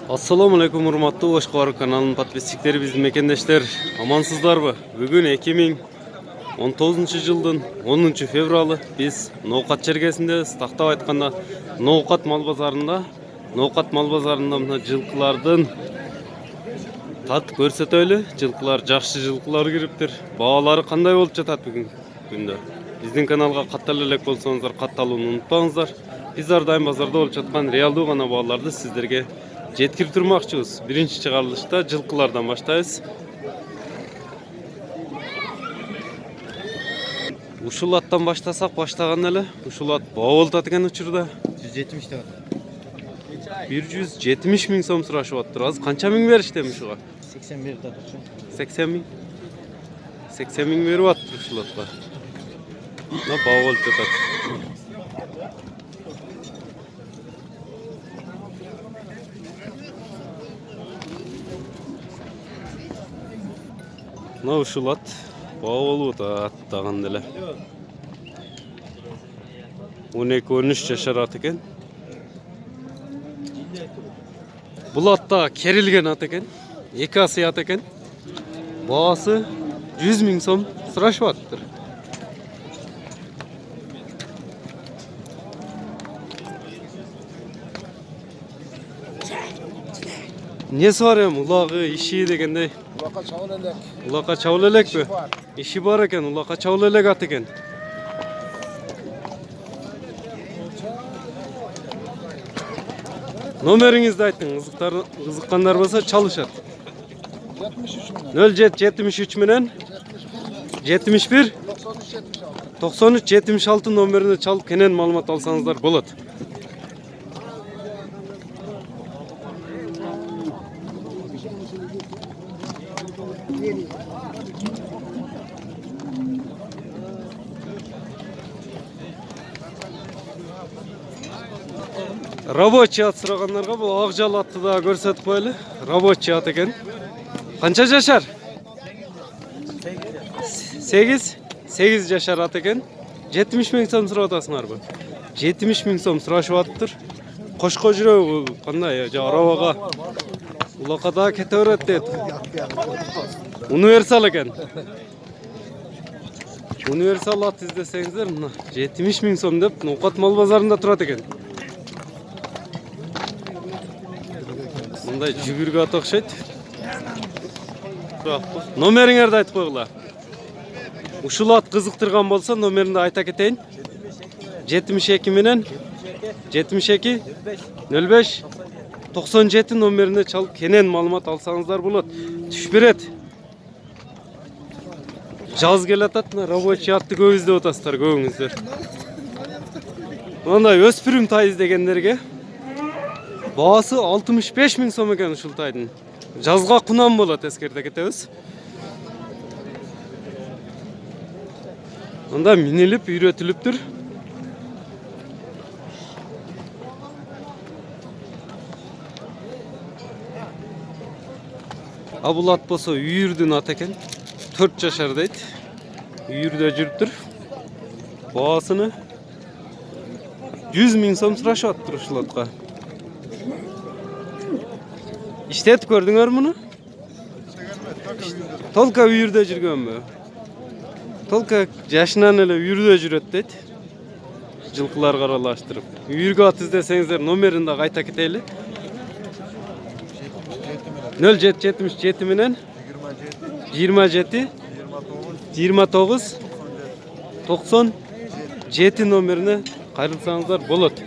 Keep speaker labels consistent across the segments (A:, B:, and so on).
A: Assalamu alaikum урматтуу Ошкор каналынын подписчиктери, биздин мекендештер, амансыздарбы? Бүгүн 2019 жылдын 10 февралы биз Ноокат чергесиндебиз. Тактап айтканда Ноокат мал базарында мына жылкылардын тат көрсөтөлү. Жылкылар жакшы жылкылар кириптир. Баалары кандай болуп жатат бүгүнкү күндө? Биздин каналга каттала элек болсоңуздар, катталууну унутпаңыздар. Биз ар дайым базарда болуп жаткан реалдуу гана бааларды сиздерге жеткирип турмакчыбыз. Биринчи чыгарылышта жылкылардан баштайбыз. Ушул аттан баштасак, баштаган эле. Ушул ат баа болуп экен учурда.
B: 170 тагы.
A: 170 миң сом сурашып атты. Азыр канча миң бериштеми ушуга?
B: 81 тагы.
A: 80 миң. 80 миң берип атты ушул атка. Мына баа болуп жатат. Мына ушул ат баа болуп атат даган эле. 12-13 жашар ат экен. Бул атта керилген ат экен. Эки асый ат экен. Баасы 100 миң сом сурашып аттыр. Несі бар эми, улагы, иши дегендей?
B: Улакка чабыл элек.
A: Улакка чабыл элекпи? Иши бар экен, улакка чабыл элек ат экен. Номериңизди айтың, кызыккандар болсо чалышат. 0773 менен 71 93 76 номерине чалып кенен маалымат алсаңыздар болот. Рабочий ат сурагандарга бул ак жал атты да көрсөтүп коелу. Рабочий ат экен. Канча жашар? 8 жашар ат экен. 70 миң сом сурап атасыңарбы? 70 миң сом сурашып аттыр. Кошко жүрөбү кандай? Арабага улакка да кете берет дейт. Универсал экен. Универсал ат издесеңиздер, мына 70 миң сом деп Ноокат мал базарында турат экен. Мындай жүгүргө ат окшойт. Номериңерди айтып койгула. Ушул ат кызыктырган болсо номеринди айта кетейин. 72 менен 72 05 97 номерине чалып кенен маалымат алсаңыздар болот. Түш берет. Жаз келатат, рабочий атты көп издеп атасыздар, көбүңүздөр. Мындай өспүрүм тай издегендерге баасы 65 миң сом экен ушул тайдын. Жазга кунам болот, эскерте кетебиз. Мында минилип, үйрөтүлүптүр. Бул ат болсо үйүрдүн ат экен. 4 жашар дейт. Үйүрдө жүрүптүр. Баасыны 100 миң сом сурашып аттыр ушул атка. İştet gördüңөр муну? Толка үйүрдө жүргөнбү? Толка жашынан эле үйүрдө жүрөт дейт. Жылкыларга аралаштырып. Үйүргө ат издесеңиздер, номерин да кайта кетели. 0777 менен 27 29 97 номерине кайрылсаңыздар болот.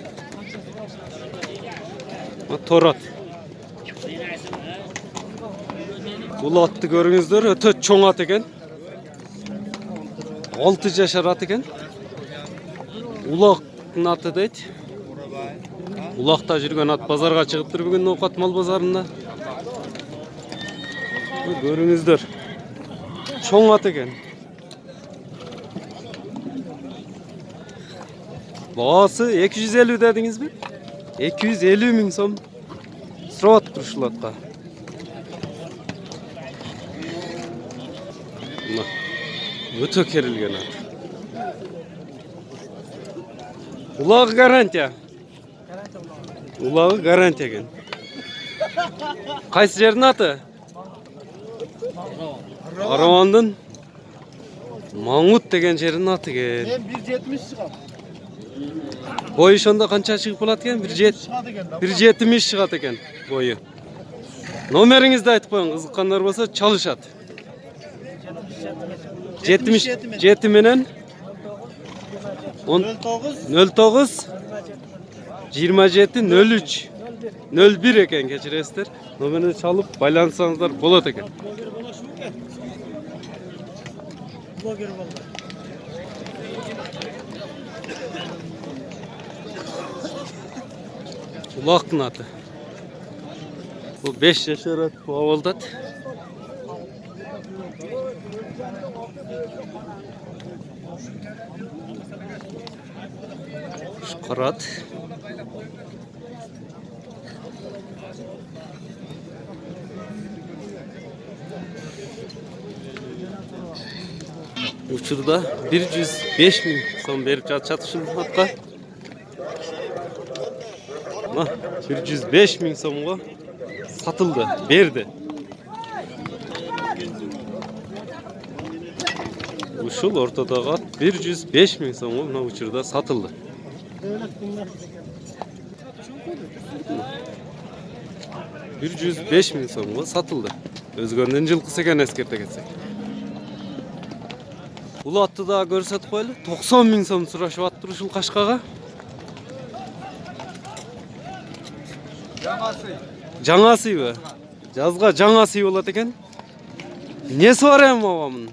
A: Торат. Бул атты көрүңүздөр, өтө чоң ат экен. 6 жашар ат экен. Улактын аты дейт. Улакта жүргөн ат базарга чыгыптыр бүгүн Ноокат мал базарында. Көрүңүздөр. Чоң ат экен. Баасы 250 дедиңизби? 250 миң сом сурап аттыр ушул атка. Өтө керилген ат. Улагы гарантия. Улагы гарантия экен. Kaysı жердің аты? Аравандын Маңут деген жердің аты кен.
B: Ben 1.70 çıkam.
A: Boyu şonda kança çıkıp bolat ken?
B: Çıkadı ekan da.
A: 1.70 çıgat eken boyu. Номеріңізді айтып қойың, қызыққандар болса çalışat. 77 менен 09 27 03 01 екен, кечиресіздер. Номерді çalып байланысаңыздар болады екен. Улақтың аты. Bu 5 yaşar avuldat. Şukarat. Uçurda 105 bin son berip çatışın hatta. 105 bin songa satıldı, berdi. Uşul ortaдағы at 105 bin songa mına uçurda satıldı. $105 bin songa satıldı. Özgördен жылқысы екен ескерте кетсек. Бұл атты да көрсетіп қойлы. 90 bin сом сұрашып аттыр ушул Қашқаға. Жаңа сый бі? Жазға жаңа сый болады екен. Несі бар ем бабамын?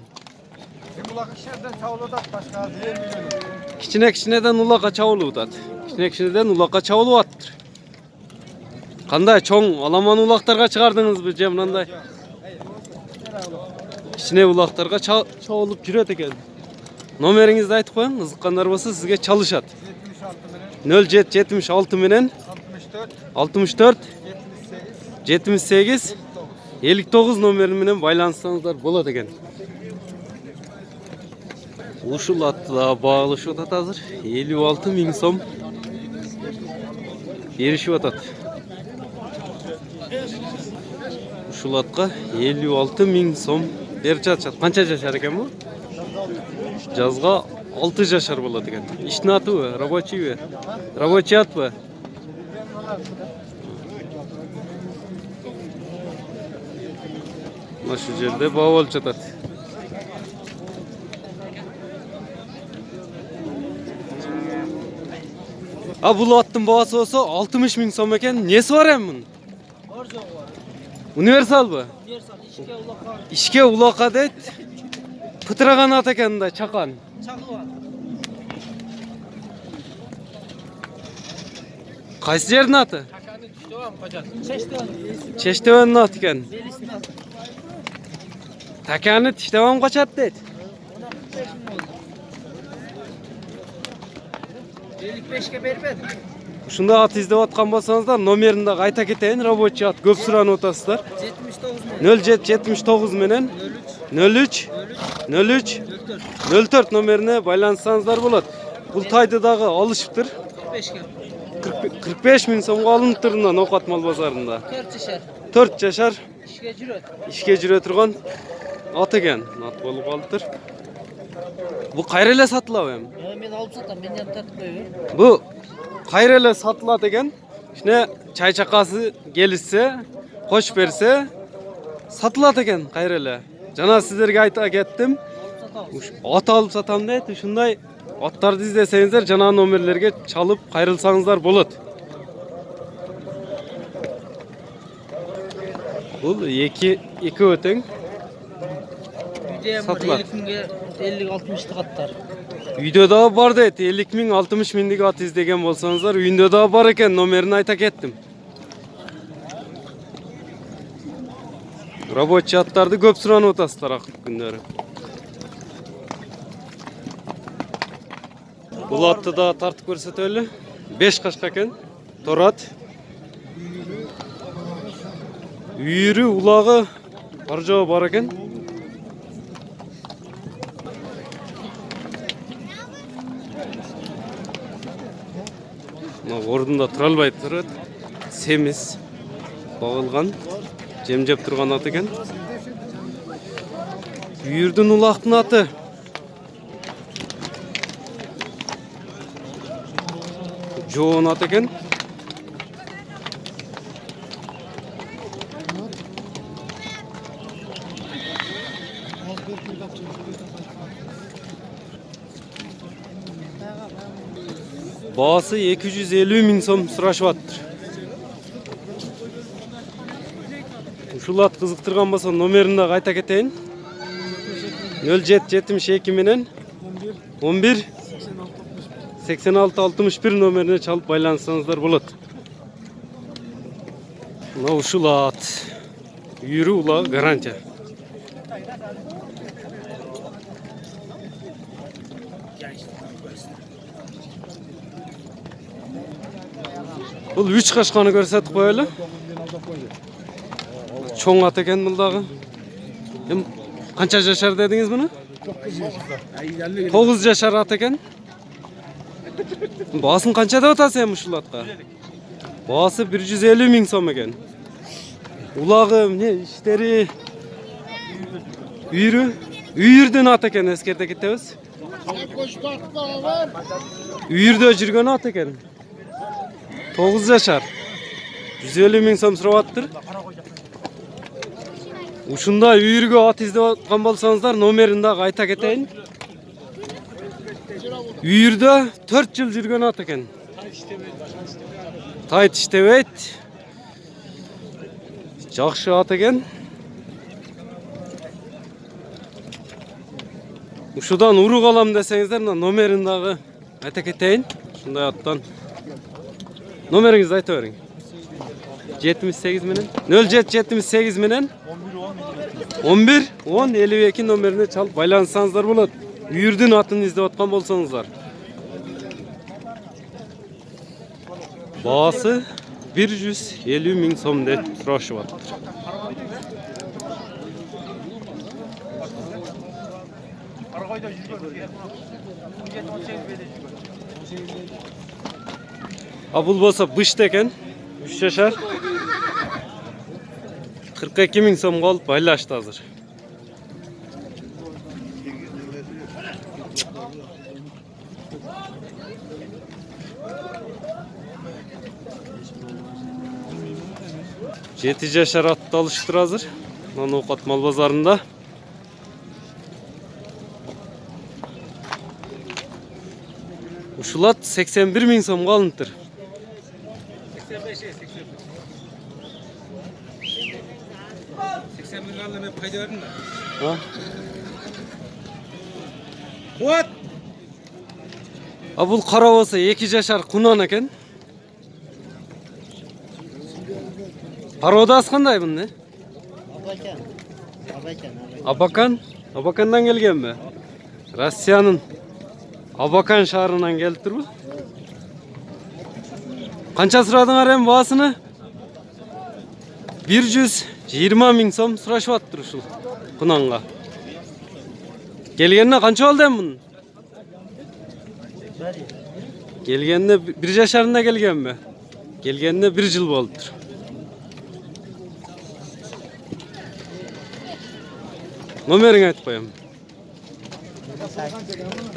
B: Ulakışlardan çavladak başka diye milyon.
A: Кичине-кичинеден улакка чабылып атат. Кичине-кичинеден улакка чабылып аттыр. Кандай чоң аламан улактарга чыгардыңызбы же мындай? Кичине улактарга чабылып жүрөт экен. Номериңизди айтып коюң, кызыккандар болсо сизге чалышат. 0776 менен 64 78 59 номери менен байланышсаңыздар болот экен. Ушул атты багылышып атат азыр. 56 миң сом беришип атат. Ушул атка 56 миң сом берип жатышат. Канча жашар экен бу? Жазга 6 жашар болот экен. Иштин атыбы, рабочийби? Рабочий атпы? Мына шу жерде баа болуп жатат. Бұл аттың бағасы болса 60 миң сом екен. Несі бар ем мұн? Универсал бі? Ишке улақа дейт. Пытыраған ат екен да, чақан. Қайсы жердің аты? Чештевенің аты екен. Таканы Тиштевен қачат дейт.
B: 55'e bermedi.
A: Ушунда ат издеп аткан болсоңуздар, номерин дагы айта кетейин. Рабочий ат көп суранып атасыздар. 0779 менен 03 04 номерине байланышсаңыздар болот. Бул тайды дагы алышыптыр. 45 миң сомго алыныптыр мына Ноокат мал базарында. 4 жашар. Ишке жүрө турган ат экен. Ат болуп калыптыр. Бу кайра эле сатылабы эми?
B: Ben alıp satam, ben yanına tartıp koyuyorum.
A: Bu kayra эле satılат экен. İşte çay çakası gelişse, koş berse satılат экен kayra эле. Жана сиздерге айта кеттим. At alıp satam дейт. Ушундай аттарды издесеңиздер, жана номерлерге чалып кайрылсаңыздар болот. Бул эки өтөң. Satılат.
B: 50-60'lık atlar.
A: Үйдө да бар дейт. 50 миң 60 миңдик ат издеген болсоңуздар, үйүндө да бар экен, номерин айта кеттим. Рабочий аттарды көп суранып атасыздар акыркы күндөрү. Бул атты да тартып көрсөтөлү. 5 кашка экен. Торат. Үйүрү, улагы бар жоо бар экен. Ордунда тура албай турат. Семиз. Bağılgan. Жемжеп турган ат экен. Үйүрдүн улактын аты. Жоон ат экен. Baası 250 ming so'm surashib attir. Ушул ат кызыктырган болсо номерин да кайта кетейин. 0772 менен 11 86 61 номерине чалып байланышсаңыздар болот. Мына ушул ат. Үйүрү улагы гарантия. Бул 3 кашканы көрсөтүп коелу. Чоң ат экен бул дагы. Канча жашар дедиңиз буну? 9 жашар ат экен. Баасын канча деп атасыз ушул атка? Баасы 150 миң сом экен. Улагы, иштери үйүрдүн ат экен, эскерте кетебиз. Үйүрдө жүргөн ат экен. 9 жашар. 150 миң сом сурап аттыр. Ушундай үйүргө ат издеп аткан болсоңуздар, номерин да кайта кетейин. Үйүрдө 4 жыл жүргөн ат экен. Тайт иштебейт. Жакшы ат экен. Ушудан урук алам десеңиздер, номерин дагы айта кетейин. Ушундай аттан. Номериңизди айта бериң. 78 менен 0778 менен 11 10 52 номерине чалып байланышсаңыздар болот. Үйүрдүн атын издеп аткан болсоңуздар. Баасы 150 миң сом деп сурашып атат. Бул болсо бышт экен. 3 жашар. 42 миң сомго алып байлашты азыр. Жети жашар атты алыштыр азыр. Мына Ноокат мал базарында. Ушул ат 81 миң сомго алыныптыр.
B: 80 миң алып мен пайда бердим да.
A: Вот. Бул кара болсо 2 жашар кунан экен. Пародасы кандай бунун? Абакандан келгенби? Россиянын Абакан шаарынан келип турбу? Канча сурадыңар эми баасыны? 120 миң сом сурашып аттыр ушул кунанга. Келгенине канча болду эми мунун? Келгенине 1 жашарында келгенби? Келгенине 1 жыл болуптур. Номериңи айтып коем.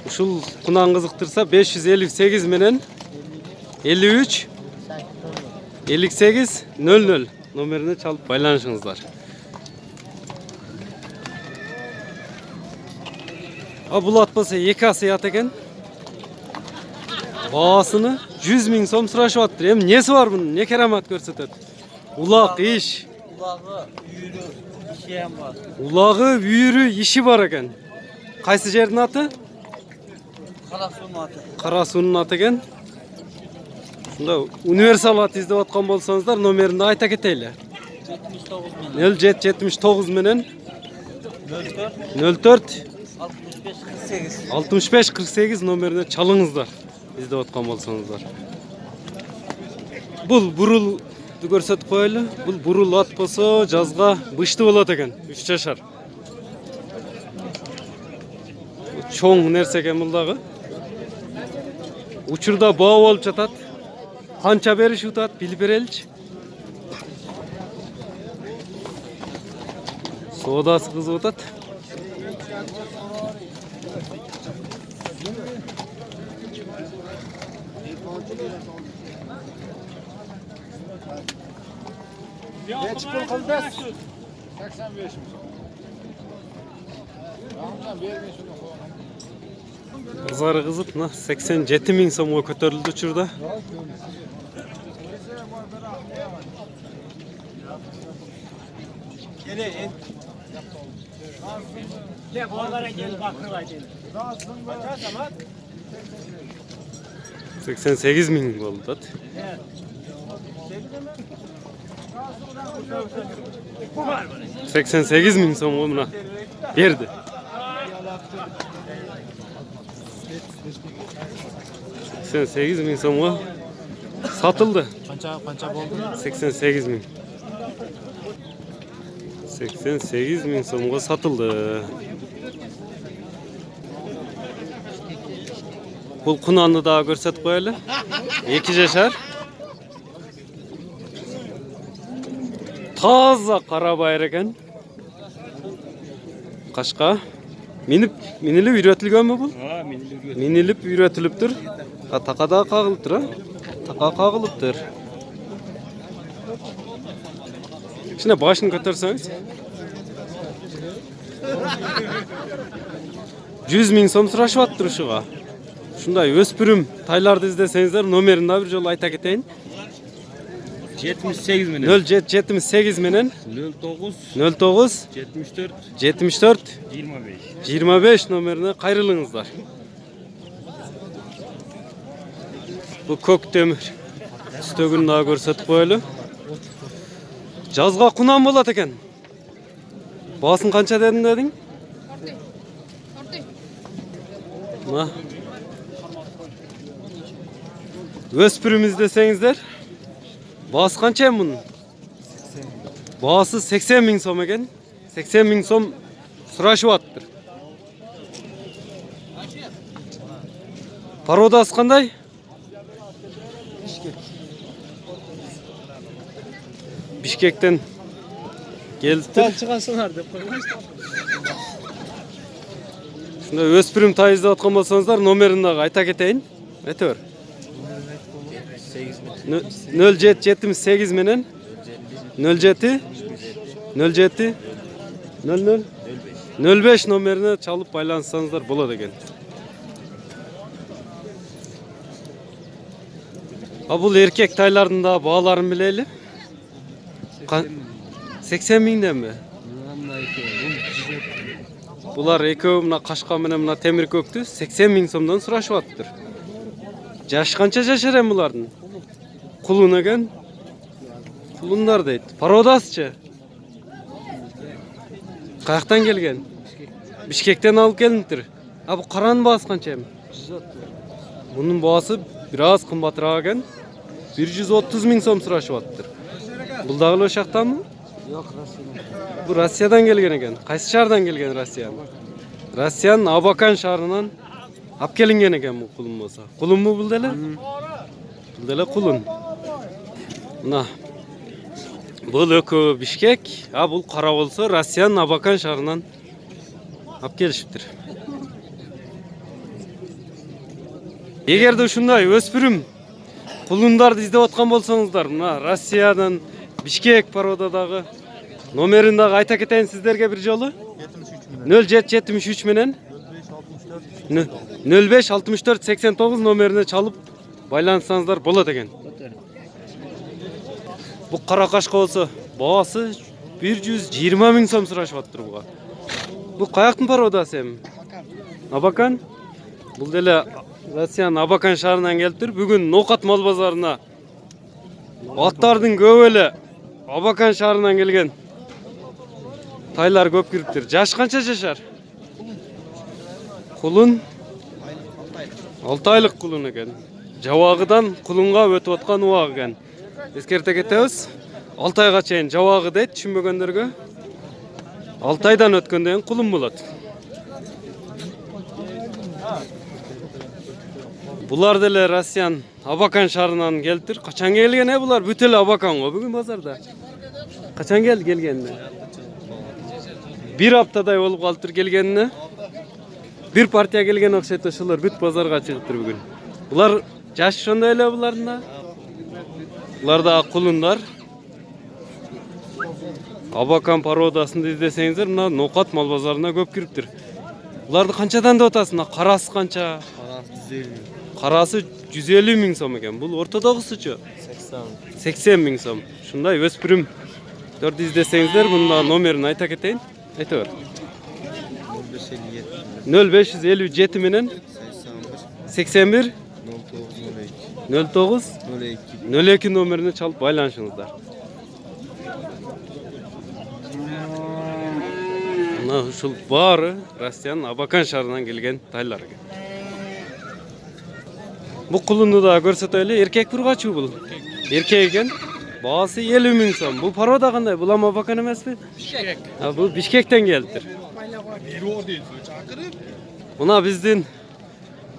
A: Ушул кунан кызыктырса 558 менен 53 58 00 номерине чалып байланышыңыздар. Бул ат болсо 2 асы ат экен. Баасыны 100 миң сом сурашып аттыр. Эми неси бар бунун? Не керамат көрсөтөт? Улак, иш. Улагы, үйүрү, иши бар экен. Кайсы жердин аты? Кара суунун аты экен. Ушунда универсал ат издеп аткан болсоңуздар, номерин да айта кетейли. 0779 менен 04 65 48 номерине чалыңыздар. Издеп аткан болсоңуздар. Бул бурул көрсөтүп коелу. Бул бурул ат болсо жазга бышты болот экен. 3 жашар. Чоң нерсе экен бул дагы. Учурда баа болуп жатат. Канча беришип атат, билип береличи. Soodасы kızıp atat.
B: Geç pul kıldes. 85. Ramazan verme şunu.
A: Kızarı kızıp 87 ming so'mga ko'tarildi uchurda.
C: Gel oralara gel bakırlar gel.
A: 88 ming oldu dat.
C: Bu var mı?
A: 88 ming so'mga buna berdi. 88 ming so'mga satıldı.
B: Qancha bo'ldi?
A: 88 ming. 88 ming so'mga satıldı. Bu kunanını daha görsat koyalım. 2 yaşar. Taza kara bayır eken. Kaşka. Minilip üretilgen mi bu?
C: Ha, minili
A: Minilip üretiliptir. Takada kağılıptır ha. Taka kağılıptır. Şimdi başını götürseniz. 100 ming so'm surashıptır şuğa. Şunday öspürüm taylarda izlesengizler nomerini bir jol ayta keteyim.
C: 78 menen.
A: 078 menen
C: 09
A: 09
C: 74
A: 74
C: 25.
A: 25 nomerine kayrılыңızlar. Bu kök demir. Üstөгүн daha көрсөтүп коелу. Жазга кунан болот экен. Баасын канча дедиң? Мына. Өспүрүм издесеңиздер. Baası kança em bunun? Baası 80 ming so'm ekan. 80 ming so'm surashyaptır. Parodasi qanday? Bishkekdan kelibdir.
C: Çıkasınlar dep koymuş.
A: Shunda o'spirim tay izlayotgan bo'lsangizlar nomerini da ayta ketayin. Aytver. 0778 menen 07 07 00 05 nomerine çalıp baylansanızlar болады ekan. Ha bu erkek taylarının da bağlarını bileli. 80 mingden mi? Bular ekovi mına Kaşka menen mına temir köktü 80 ming so'mdan surashyaptır. Jaş kança yaşar em bulardın? Kulun ekan. Kulunlar deydi. Parodasçı. Kayaktan gelgen? Bishkekten alıp gelindir. Ha bu karanın bağısı kança em? Bunun bağısı biraz kımbatırağı ekan. 130 ming so'm surashyaptır. Bul dagı oşaktan mı?
B: Yo'q, Rossiyadan.
A: Bu Rossiyadan gelgen ekan. Qaysi shahardan gelgen Rossiyadan? Rossiyanın Abakan shaharından alып kelingen ekan bu kulun bolsa. Kulun mu bul dele? Bul dele kulun. Mına. Bul ökö Bishkek, ha bul kara bolsa Rossiyanın Abakan shaharından alып kelishiptir. Egerde ушундай өспүрүм кулундарды издеп аткан болсоңуздар, мына Россиядан Бишкек пародадагы номерин дагы айта кетейин сиздерге бир жолу. 0773 менен 05 64 89 номерине чалып байлансаңыздар болот экен. Бу кара кашка болсо баасы 120 миң сом сурашыптыр буга. Бу каяктын пародасы эми? Абакан? Бул деле Россиянын Абакан шаарынан келиптир. Бүгүн Ноокат мал базарына аттардын көп эле Абакан шаарынан келген тайлар көп кириптир. Жаш канча жашар? Кулун 6 айлык кулун экен. Жабагыдан кулунга өтүп аткан убак экен. Эскерте кетебиз. 6 айга чейин жабагы дейт, түшүнбөгөндөргө. 6 айдан өткөндөн кийин кулун болот. Bular деле Россиян Абакан шаарынан келиптир. Качан келген булар? Бүт эле Абаканго бүгүн базарда. Качан келгенде? bir haftaday olup kalıptır gelgenine. Bir partiya gelgen okşayt ошолор бүт базарга чыгыптыр бүгүн. Булар жаш ошондой эле булардын да. Булар да кулундар. Абакан породасында издесеңиздер, мына Ноқат мал базарына көп кириптир. Буларды канчадан деп атасың? Карасы канча? Карасы 150 миң сом экен. Бул ортодогусучу 80 миң сом. Ушундай өспүрүм 4 издесеңиздер, мында номерин айта кетейин. Айта бер. 0557 менен 81 09 02 номерине чалып байланышыңыздар. Мына ушул баары Россиянын Абакан шаарынан келген тайлар экен. Бул кулунду да көрсөтөлү. Эркек бургачу бул. Эркек экен. Баасы 50 миң сом. Бул порода кандай? Бул Абакан эмеспи? Бишкек. Бул Бишкектен келиптир. Мына биздин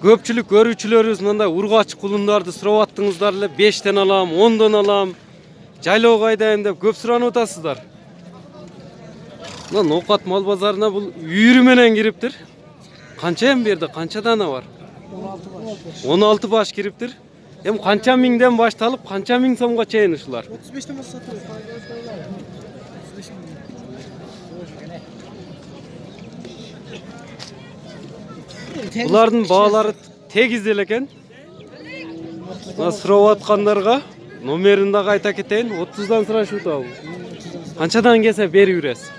A: көпчүлүк көрүүчүлөрүбүз мындай ургач кулундарды сурап аттыңыздар эле. 5тен алам, 10дон алам. Жайлоого айдайм деп көп суранып атасыздар. Мына Ноқат мал базарына бул үйүрү менен кириптир. Канча эм берди? Канча дана бар? 16 баш кириптир. Эм канча миңден башталып, канча миң сомго чейин ушулар?
B: 35'ten nasıl satıyoruz?
A: Булардын баалары тегиз эле экен. Мына сурап аткандарга номерин да кайта кетейин. 30дан сурашып атабы. Канчадан келсе берип бересиз.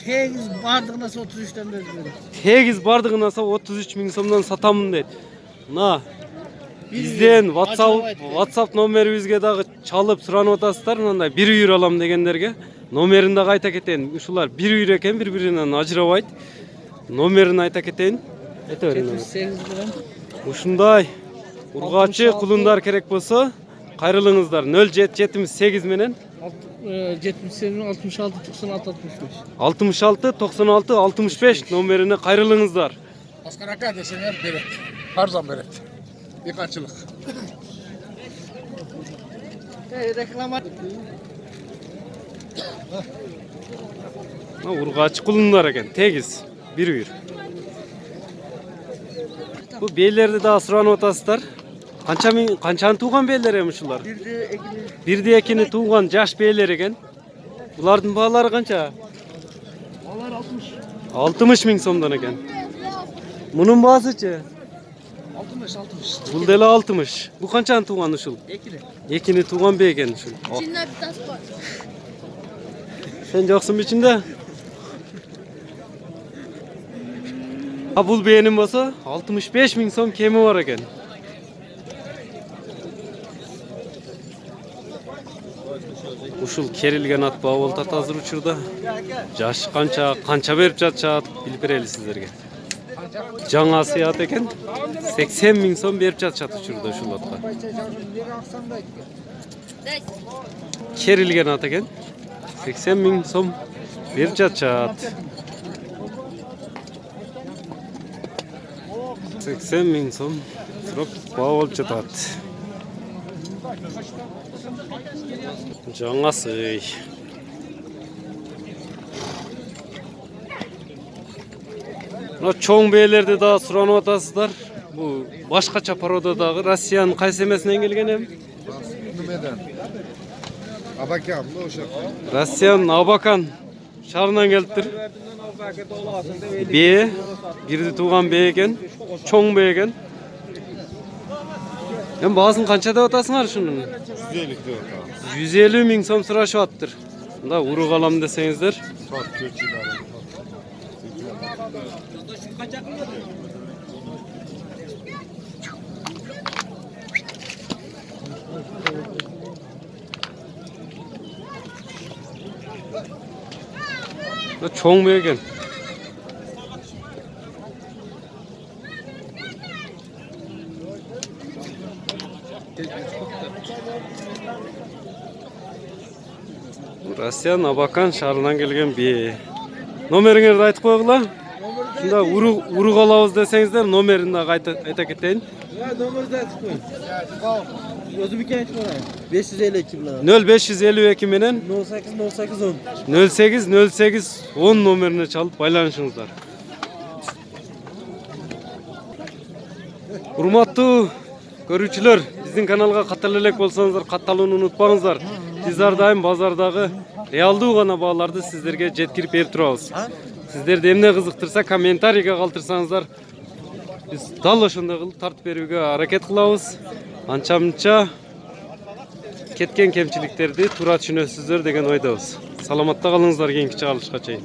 B: Tegiz bardığına 33'ten verdim.
A: Тегиз бардыгына 33 миң сомдон сатамын дейт. Мына бизден WhatsApp номерибизге дагы чалып суранып атасыздар. Мындай бир үйүр алам дегендерге номерин да кайта кетейин. Ушулар бир үйүр экен, бири-биринен ажырабайт. Номерин айта кетейин. Айта бериң.
B: 78 lira.
A: Ушундай ургачы кулундар керек болсо кайрылыңыздар. 0778 менен
B: 78 66 96 65.
A: 66 96 65 номерине кайрылыңыздар.
B: Asgari aka deseler beret. Her zaman beret. Birkaçlık. Reklama.
A: Ургачы кулундар экен, тегиз, бир үйүр. Бул бейлерди да суранып атасыздар. Канчаны тууган бейлер эми ушулар? Бирди экини тууган жаш бейлер экен. Булардын баалары канча?
B: Onlar 60.
A: 60 миң сомдон экен. Мунун баасычы?
B: 60.
A: Бул деле 60. Бул канчаны тууган ушул?
B: Ekili.
A: Экини тууган бей экен ушул.
D: İçinde bir tas var.
A: Sen жоксуң ичинде? Бул бээнин болсо 65 миң сом кеми бар экен. Ушул керилген ат баа болуп атат азыр учурда. Жаш канча берип жатышат билип берели сиздерге. Жаңа сыят экен. 80 миң сом берип жатышат учурда ушул атка. Керилген ат экен. 80 миң сом берип жатышат. 80 миң сом сурап баа болуп жатат. Жаңа сый. Мына чоң бээлерди да суранып атасыздар. Бул башкача породадагы Россиянын кайсы эмесинен келген эми?
B: Neden? Abakan bu uşak.
A: Россиянын Абакан шаарынан келиптир. Бээ, бирди тууган бээ экен, чоң бээ экен. Эми баасын канча деп атасыңар ушунун? 150 миң сом сурашып аттыр. Мында урук алам десеңиздер. Чоң бээ экен. Россиянын Абакан шаарынан келген бээ. Номериңерди айтып койгула. Ушунда урук алабыз десеңиздер, номерин да айта кетейин.
B: Номерди айтып коюң.
D: Özümüzü aytib koyayım. 552 bilen.
A: 0552 menen
D: 08 08 10.
A: 08 10 nomerine çalıp baylanışыңızдар. Урматтуу көрүүчүлөр, биздин каналга каттала элек болсоңуздар, катталууну унутпаңыздар. Биз ар дайым базардагы реалдуу гана бааларды сиздерге жеткирип берип турабыз. Сиздерди эмне кызыктырса, комментарийге калтырсаңыздар, биз дал ошондой кылып тартып берүүгө аракет кылабыз. Анча-мынча кеткен кемчиликтерди туура түшүнөсүздөр деген ойдобуз. Саламатта калыңыздар, кийинки чыгарылышка чейин.